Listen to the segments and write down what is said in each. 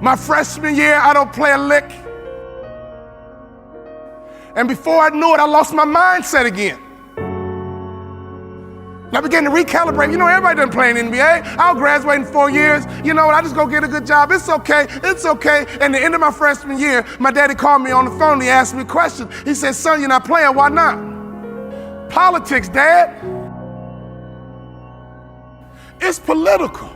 My freshman year, I don't play a lick. And before I knew it, I lost my mindset again. And I began to recalibrate. You know, everybody doesn't play in the NBA. I'll graduate in 4 years. You know what, I just go get a good job. It's okay, it's okay. And at the end of my freshman year, my daddy called me on the phone. He asked me a question. He said, son, you're not playing, why not? Politics, Dad. It's political.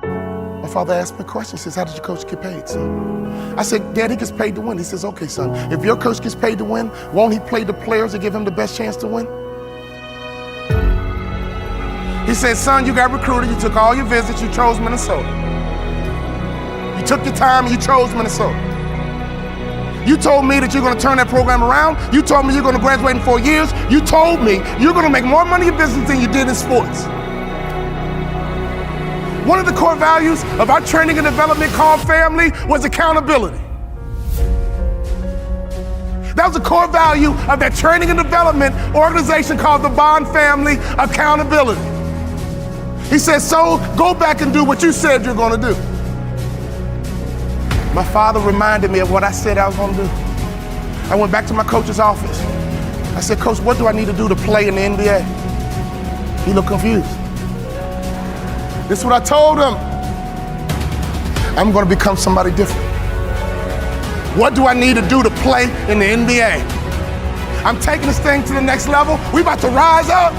My father asked me a question. He says, how did your coach get paid, son? I said, Dad, he gets paid to win. He says, okay, son, if your coach gets paid to win, won't he play the players to give him the best chance to win? He said, son, you got recruited, you took all your visits, you chose Minnesota. You took your time and you chose Minnesota. You told me that you're gonna turn that program around. You told me you're gonna graduate in 4 years. You told me you're gonna make more money in business than you did in sports. One of the core values of our training and development called family was accountability. That was a core value of that training and development organization called the Bond Family, accountability. He said, so go back and do what you said you're gonna do. My father reminded me of what I said I was gonna do. I went back to my coach's office. I said, Coach, what do I need to do to play in the NBA? He looked confused. This is what I told him. I'm gonna become somebody different. What do I need to do to play in the NBA? I'm taking this thing to the next level. We about to rise up.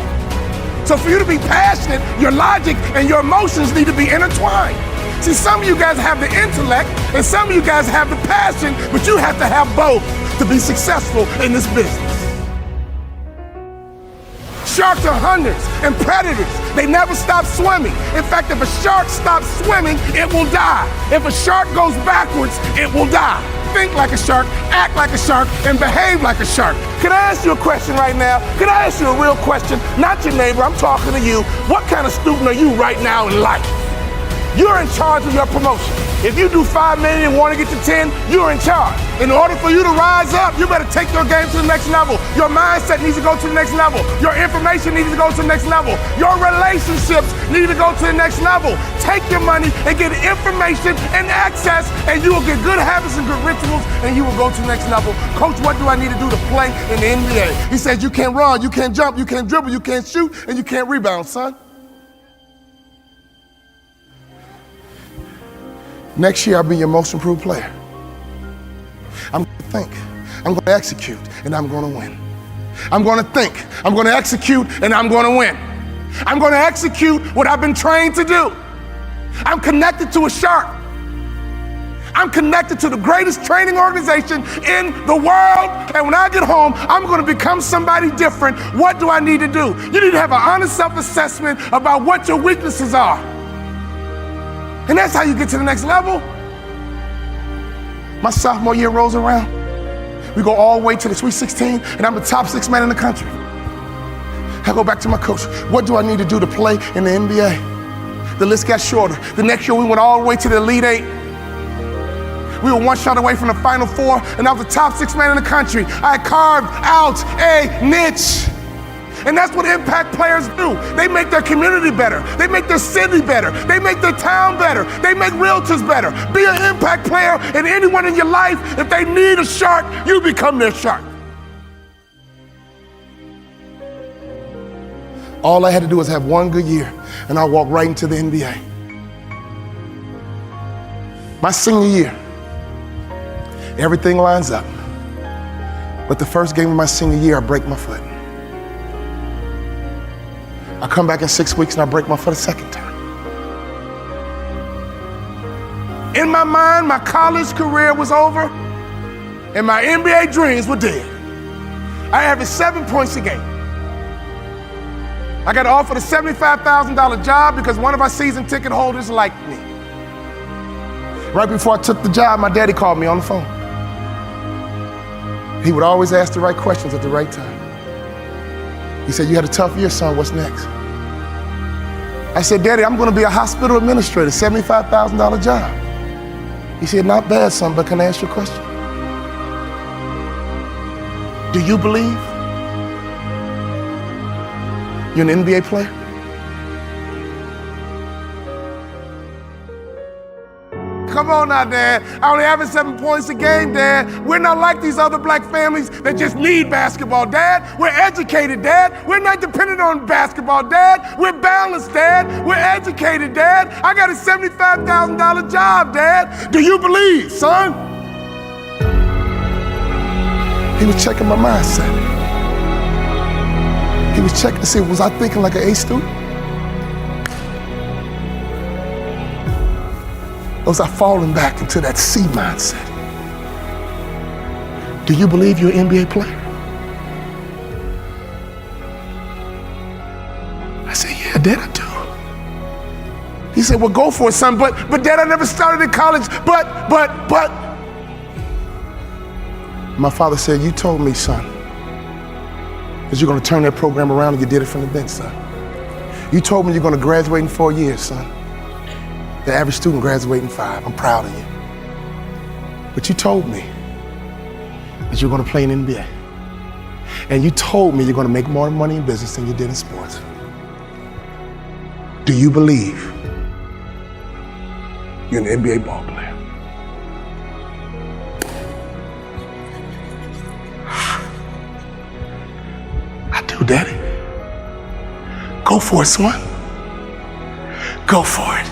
So for you to be passionate, your logic and your emotions need to be intertwined. See, some of you guys have the intellect and some of you guys have the passion, but you have to have both to be successful in this business. Sharks are hunters and predators. They never stop swimming. In fact, if a shark stops swimming, it will die. If a shark goes backwards, it will die. Think like a shark, act like a shark, and behave like a shark. Can I ask you a question right now? Can I ask you a real question? Not your neighbor, I'm talking to you. What kind of student are you right now in life? You're in charge of your promotion. If you do 5 million and want to get to 10, you're in charge. In order for you to rise up, you better take your game to the next level. Your mindset needs to go to the next level. Your information needs to go to the next level. Your relationships need to go to the next level. Take your money and get information and access, and you will get good habits and good rituals, and you will go to the next level. Coach, what do I need to do to play in the NBA? He says, you can't run, you can't jump, you can't dribble, you can't shoot, and you can't rebound, son. Next year, I'll be your most improved player. I'm going to think, I'm going to execute, and I'm going to win. I'm going to think, I'm going to execute, and I'm going to win. I'm going to execute what I've been trained to do. I'm connected to a shark. I'm connected to the greatest training organization in the world, and when I get home, I'm going to become somebody different. What do I need to do? You need to have an honest self-assessment about what your weaknesses are. And that's how you get to the next level. My sophomore year rolls around. We go all the way to the Sweet 16, and I'm the top 6 man in the country. I go back to my coach. What do I need to do to play in the NBA? The list got shorter. The next year, we went all the way to the Elite 8. We were 1 shot away from the Final 4, and I was the top 6 man in the country. I carved out a niche. And that's what impact players do. They make their community better. They make their city better. They make their town better. They make realtors better. Be an impact player, and anyone in your life, if they need a shark, you become their shark. All I had to do was have 1 good year, and I walked right into the NBA. My senior year, everything lines up. But the first game of my senior year, I break my foot. I come back in 6 weeks and I break my foot a second time. In my mind, my college career was over and my NBA dreams were dead. I averaged 7 points a game. I got offered a $75,000 job because one of our season ticket holders liked me. Right before I took the job, my daddy called me on the phone. He would always ask the right questions at the right time. He said, you had a tough year, son, what's next? I said, Daddy, I'm gonna be a hospital administrator, $75,000 job. He said, not bad, son, but can I ask you a question? Do you believe you're an NBA player? come on now, Dad. I only average 7 points a game, Dad. We're not like these other black families that just need basketball, Dad. We're educated, Dad. We're not dependent on basketball, Dad. We're balanced, Dad. We're educated, Dad. I got a $75,000 job, Dad. Do you believe, son? He was checking my mindset. He was checking to see, was I thinking like an A student? Or was I falling back into that C mindset? Do you believe you're an NBA player? I said, yeah, Dad, I do. He said, well, go for it, son, but Dad, I never started in college, but. My father said, you told me, son, that you're gonna turn that program around and you did it from the bench, son. You told me you're gonna graduate in 4 years, son. The average student graduates in 5. I'm proud of you. But you told me that you're gonna play in the NBA. And you told me you're gonna make more money in business than you did in sports. Do you believe you're an NBA ball player? I do, Daddy. Go for it, son. Go for it.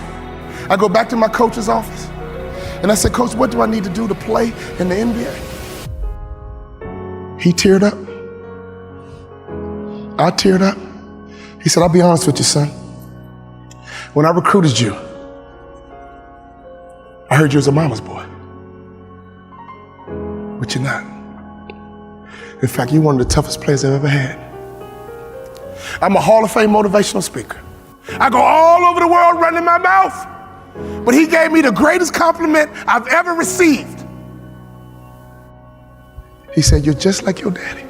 I go back to my coach's office and I said, Coach, what do I need to do to play in the NBA? He teared up. I teared up. He said, I'll be honest with you, son. When I recruited you, I heard you was a mama's boy. But you're not. In fact, you're one of the toughest players I've ever had. I'm a Hall of Fame motivational speaker. I go all over the world running my mouth. But he gave me the greatest compliment I've ever received. He said, you're just like your daddy.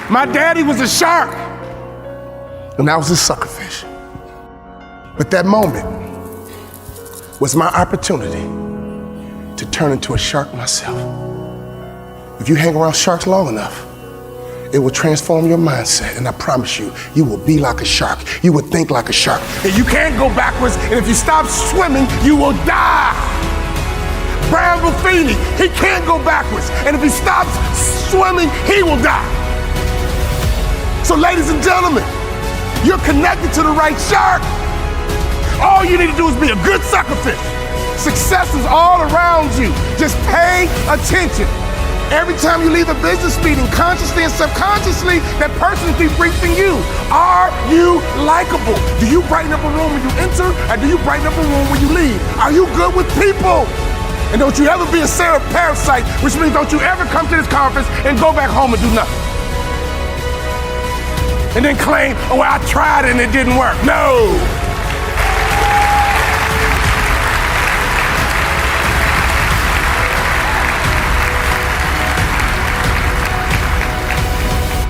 My daddy was a shark, and I was a suckerfish. But that moment was my opportunity to turn into a shark myself. If you hang around sharks long enough, it will transform your mindset, and I promise you, you will be like a shark. You will think like a shark. And you can't go backwards, and if you stop swimming, you will die. Brian Buffini, he can't go backwards, and if he stops swimming, he will die. So ladies and gentlemen, you're connected to the right shark. All you need to do is be a good suckerfish. Success is all around you. Just pay attention. Every time you leave a business meeting, consciously and subconsciously, that person is debriefing you. Are you likable? Do you brighten up a room when you enter, or do you brighten up a room when you leave? Are you good with people? And don't you ever be a Sarah parasite, which means don't you ever come to this conference and go back home and do nothing. And then claim, oh, I tried and it didn't work. No.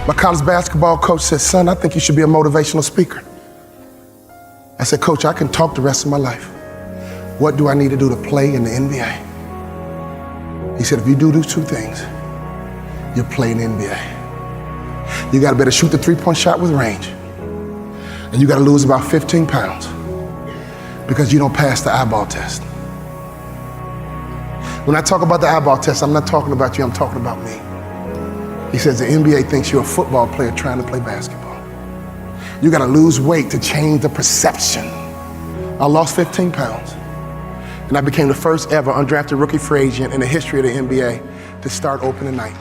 My college basketball coach said, son, I think you should be a motivational speaker. I said, Coach, I can talk the rest of my life. What do I need to do to play in the NBA? He said, if you do those two things, you'll play in the NBA. You gotta better shoot the three-point shot with range. And you gotta lose about 15 pounds because you don't pass the eyeball test. When I talk about the eyeball test, I'm not talking about you, I'm talking about me. He says the NBA thinks you're a football player trying to play basketball. You gotta lose weight to change the perception. I lost 15 pounds, and I became the first ever undrafted rookie free agent in the history of the NBA to start opening night.